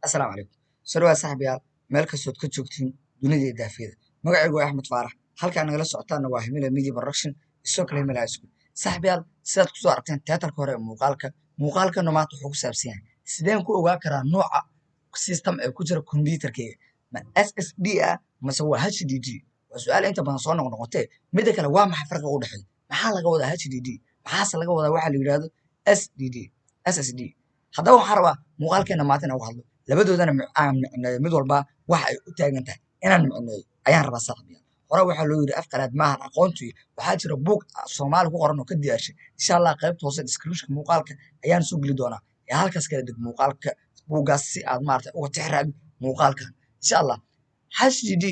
Assalaamu calaykum. Soo dhawaad saaxiibayaal meel kastood ka joogtiin dunida iyo daafiyada. Magacaygu waa Axmed Faarax. Halkaan nagala socotaana waa Himila Media Production isoo kale Himila High School. Saaxiibayaal sidaad kusoo aragteen teatarka hore ee muuqaalkana maanta wuxuu ku saabsan yahay sideen ku ogaan karaa nooca system ee ku jira computerkayga ma SSD ah mase waa HDD. Waa su'aal inta badan soo noqnoqotee midda kale waa maxay farqiga u dhexeeya maxaa laga wadaa HDD maxaase laga wadaa waxa la yidhaahdo SSD. Haddaba waxaan rabaa muuqaalkeena maanta inaan uga hadlo labadoodana aan micneeyo mid walba waxa ay u taagan tahay inaan micneeyo ayaan rabaa saaxiibayaal. Hore waxaa loo yidhi af qalaad maahan aqoontu waxaa jira buug Soomaali ku qoran oo ka diyaarshay insha Allah qaybta hoose description muuqaalka ayaan soo geli doonaa ee halkaas kala deg muuqaalka buuggaas si aad maaragtay uga tixraabi muuqaalkan insha Allah. HDD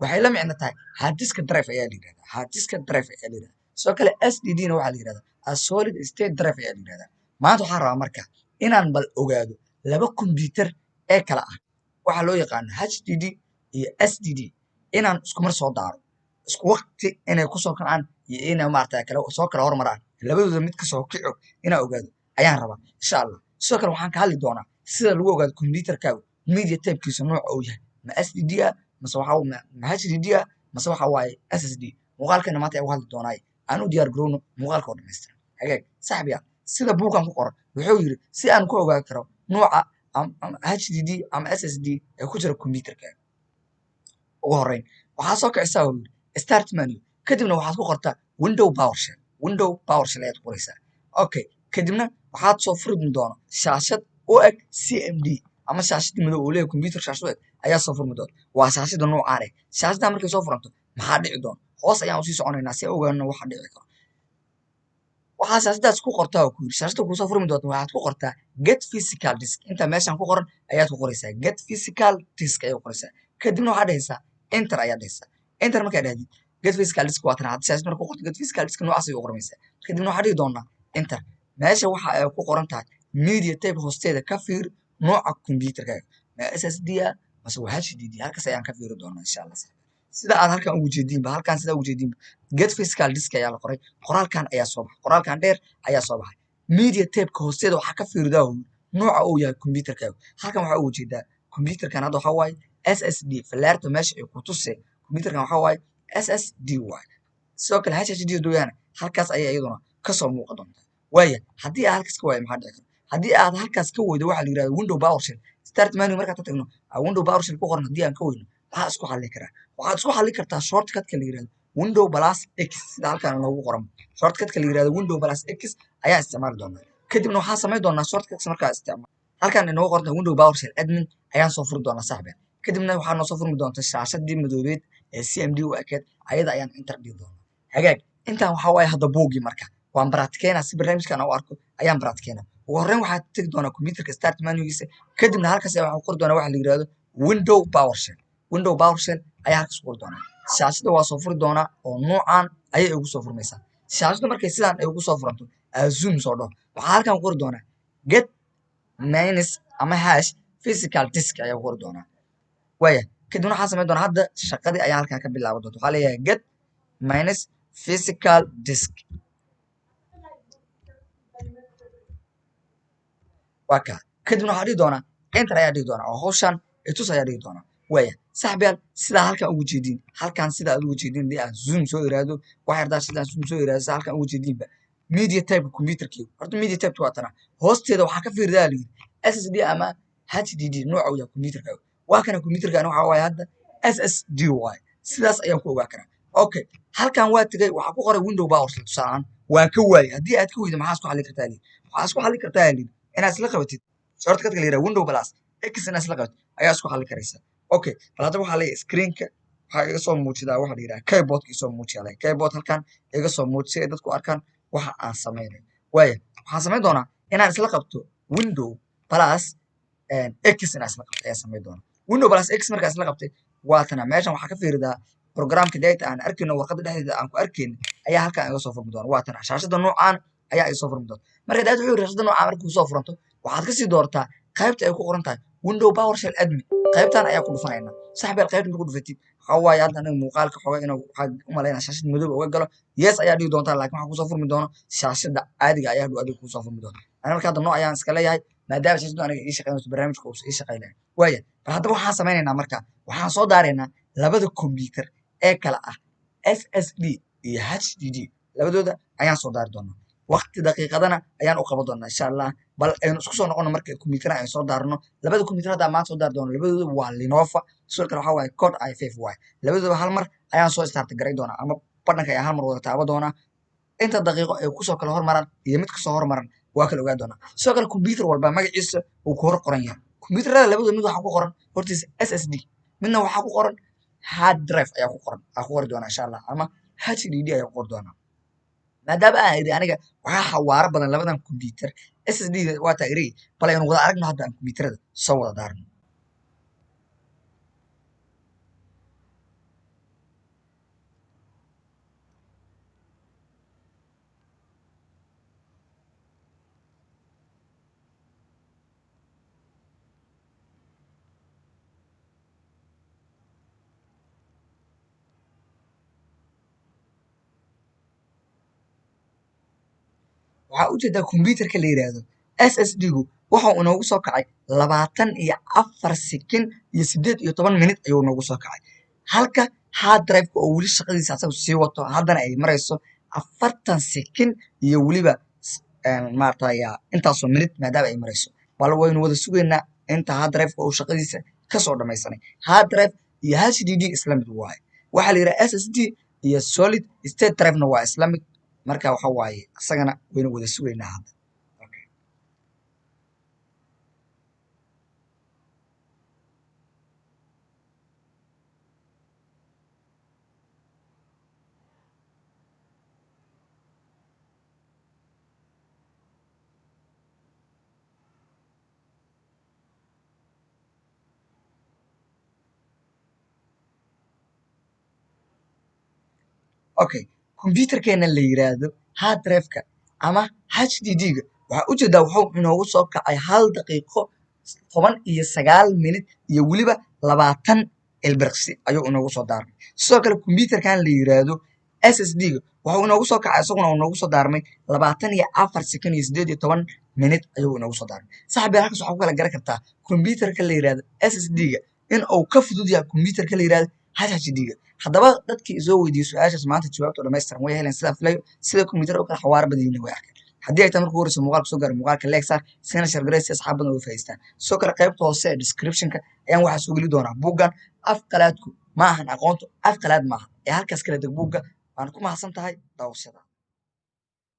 waxay la micno tahay hard disk drive ayaa la yidhahdaa sidoo kale SSD na waxaa la yidhahdaa a solid state drive ayaa la yidhahdaa. Maanta waxaan rabaa marka inaan bal ogaado laba computer ee kala ah waxaa loo yaqaano HDD iyo SSD inaan isku mar soo daaro isku waqti inay ku soo kacaan iyo inay maaragtay kala hormaraan labadooda mid ka soo kico inaan ogaado ayaan rabaa insha Allah. Sidoo kale waxaan ka hadli doonaa sida lagu ogaado computerkaagu media type-kiisa nooca uu yahay ma SSD ah mase ma HDD ah mase waxa waaye SSD. Muuqaalkeena maanta ayaan uga hadli doonaa aan u diyaar garowno muuqaalka oo dhammaystiran. Hagaag saaxiibayaal sida buugan ku qoran wuxuu yidhi si aan ku ogaan karo nooca HDD ama SSD ee ku jira computerkaaga ugu horreyn waxaa soo kicisaa uu yidhi start menu kadibna waxaad ku qortaa window PowerShell ayaad ku qoraysaa. Okay kadibna waxaad soo furi doona shaashad u eg CMD ama shaashadii madow oo leeyahay computer shaashad u eg ayaa soo furmi doona waa shaashada noocaan shaashada markay soo furanto maxaa dhici doona hoos ayaan usii soconaynaa si aan ogaano waxa dhici karo. waxaa shaashadaas ku qortaa oo ku yidhi shaashada kusoo furmi doonta waxaad ku qortaa get physical disk inta meeshan ku qoran ayaad ku qoraysaa get physical disk ayaad ku qoraysaa kadibna waxaad dhahaysaa enter ayaad dhahaysaa enter markaad dhahdid get physical disk waa tan hadda shaashada marka ku qorto get physical disk noocaas ayay u qormaysaa kadibna waxaad dhihi doonaa enter meesha waxa ay ku qoran tahay media type hoosteeda ka fiir nooca computerkaaga ma SSD ah mase waa HDD halkaas ayaan ka fiiri doonaa insha Allah. sida aad halkan ugu jeediinba get physical disk ayaa la qoray qoraalkan ayaa soo baxay qoraalkan dheer ayaa soo baxay media tape-ka hoosteeda waxaa ka fiirdaa nooca uu yahay computerkaaga halkan waxaa ugu jeedaa computerkan hadda waxaa waaye SSD falaarta meesha ay ku tusay computerkan waxaa waaye SSD waaye sidoo kale HDD doyana halkaas ayaa iyaduna kasoo muuqan doontaa waaya haddii aad halkaas ka waayo maxaa dhici kara haddii aad halkaas ka weydo waxaa la yidhahda window PowerShell start menu markaad ka tagno window PowerShell ku qoran haddii aan ka weyno maxaa isku xallin karaa waxaad isku xallin kartaa shortcut-ka la yidhahdo window plus x sida halkan loogu qoran shortcut-ka la yidhahdo window plus x ayaa isticmaali doonaa kadibna waxaan samayn doonaa shortcut markaa isticmaal halkan inoogu qorta window PowerShell admin ayaan soo furi doonaa saaxiibeen kadibna waxaa noo soo furmi doonta shaashadii madoobeed ee CMD u ekeed ayada ayaan enter dhihi doonaa. Hagaag intaan waxaa waaye hadda buuggii marka waan baraatikeynaa si barnaamijkan u arko ayaan baraatikeynaa ugu horreyn waxaad tegi doonaa computerka start menugiisa kadibna halkaas ayaa waxaan qori doonaa waxa la yidhahdo window PowerShell ayaa halkaas ku qori doonaa shaashada waa soo furi doonaa oo noocaan ayay ugu soo furmaysaa shaashada markay sidaan ay ugu soo furanto zoom soo dhaho waxaa halkan qori doonaa get minus ama hash physical disk ayaa qori doonaa waaya kadibna waxaan samayn doonaa hadda shaqadii ayaa halkan ka bilaaban doonta waxaa leeyahay get minus physical disk waa kaa kadibna waxaa dhihi doonaa enter ayaa dhihi doonaa oo hawshan itus ayaa dhihi doonaa waaya saaxiibayaal sidaa halkan ugu jeediin sida aad ugu jeediin hadii aan zoom soo iraado wax yardaa sidaan zoom soo iraado sida halkan ugu jeediinba media type computerkii horta media type waa tana hoosteeda waxaa ka fiirdaa la yidhi SSD ama HDD nooca uu yahay computerkaaga waa kana computerkaan waxaa waaye hadda SSD waaye sidaas ayaan ku ogaa karaa. Okay halkan waa tegay waxaa ku qoray window PowerShell tusaalaan waan ka waayay haddii aad ka weydo maxaa isku xallin kartaa waxaa isku xallin kartaa inaad isla qabatid shortcut-ka la yidhahdo window plus x inaad isla qabatid ayaa isku xallin karaysaa. Okay bal hadda waxaa leeyahay screen-ka waxaa iga soo muujidaa waxa la yidhahda keyboard-ka isoo muujiyaa keyboard halkan iga soo muuji si ay dadku arkaan waxa aan samaynayo waaya waxaan samayn doonaa inaan isla qabto window plus x inaan isla qabto ayaa samayn doonaa window plus x markaa isla qabtay waatana meeshan waxaa ka fiiridaa programka data aan arkayno warqadda dhexdeeda aan ku arkayno ayaa halkan iga soo furmi doona waatana shaashada noocaan ayaa iga soo furmi doonta marka dad wuxuu shaashada noocaan markuu soo furanto waxaad kasii doortaa qaybta ay ku qoran tahay window PowerShell admin qaybtan ayaa ku dhufanaynaa saaxiibayaal qaybtan ku dhufatid waxaa waaye hadda aniga muuqaalka xoga inuu waxaa u malaynaa shaashad madow uga galo yes ayaa dhihi doontaa laakiin waxaa kusoo furmi doono shaashada caadiga ayaa hadhow adiga kusoo furmi doona ani marka hadda nooc ayaan iska leeyahay maadaama shaashadu aniga ii shaqeynayso barnaamijka uusan ii shaqeynayo waaya bal haddaba waxaan samaynaynaa marka waxaan soo daaraynaa labada computer ee kala ah SSD iyo HDD labadooda ayaan soo daari doonaa waqti daqiiqadana ayaan u qaban doonaa insha allah bal aynu isku soo noqono marka computer aan soo daarno labada computer hadda maanta soo daari doono labadooda waa Lenovo sidoo kale waxaa waaye Core i5 waaye labadooda hal mar ayaan soo start garay doonaa ama badhanka ayaan hal mar wada taaban doonaa inta daqiiqo ay kusoo kala hormaraan iyo mid kasoo hormaran waa kala ogaa doonaa sidoo kale computer walba magaciisa uu ku hor qoran yahay computerada labadooda mid waxaa ku qoran hortiisa SSD midna waxaa ku qoran hard drive ayaa ku qoran aa ku qori doonaa insha allah ama HDD ayaa ku qori doonaa maadaama aan iri aniga waxaa xawaaro badan labadan computer SSD waa taa iri bal aynu wada aragno hadda aan computerada soo wada daarno waxaa ujeedaa computerka la yiraahdo SSD-gu waxa uu noogu soo kacay 24 sekin iyo 18 minute ayuu noogu soo kacay halka hard drive-ka oo weli shaqadiisa asagu sii wato haddana ay marayso 40 sekin iyo weliba maartaya intaasoo minute maadaama ay marayso bal waynu wada sugaynaa inta hard drive-ka uu shaqadiisa kasoo dhamaysanay hard drive iyo HDD isla mid waaye waxaa la yidhaha SSD iyo solid state drive-na waa isla mid marka waxa waaye asagana waynu wada sugaynaa hadda okay computerkeena la yiraahdo hard drive-ka ama HDD-ga waxaa ujeedaa wuxuu inoogu soo kacay 1 daqiiqo 19 minute iyo weliba 20 ilbiriqsi ayuu inoogu soo daarmay sidoo kale computerkan la yiraahdo SSD-ga wuxuu inoogu soo kacay isaguna uu inoogu soo daarmay 24 sekin iyo 18 minute ayuu inoogu soo daarmay saaxiib halkaas waxaa ku kala garan kartaa computerka la yiraahdo SSD-ga in uu ka fudud yahay computerka la yiraahdo HDD-ga haddaba dadkii soo weydiiyey su-aashaas maanta jawaabta dhammaystiran way heleen sidaa filayo sida computer oo kale xawaaro badan yihiin way arkeen haddii ay tahay markuu horeysa muuqaalka soo gaaray muuqaalka like saar sina share garay si asxaab badan uga faa'iidaystaan sidoo kale qaybta hoose ee description-ka ayaan waxaa soo geli doonaa buuggan afqalaadku ma ahan aqoontu afqalaad maaha ee halkaas kala deg buugga waan ku mahadsan tahay daawashada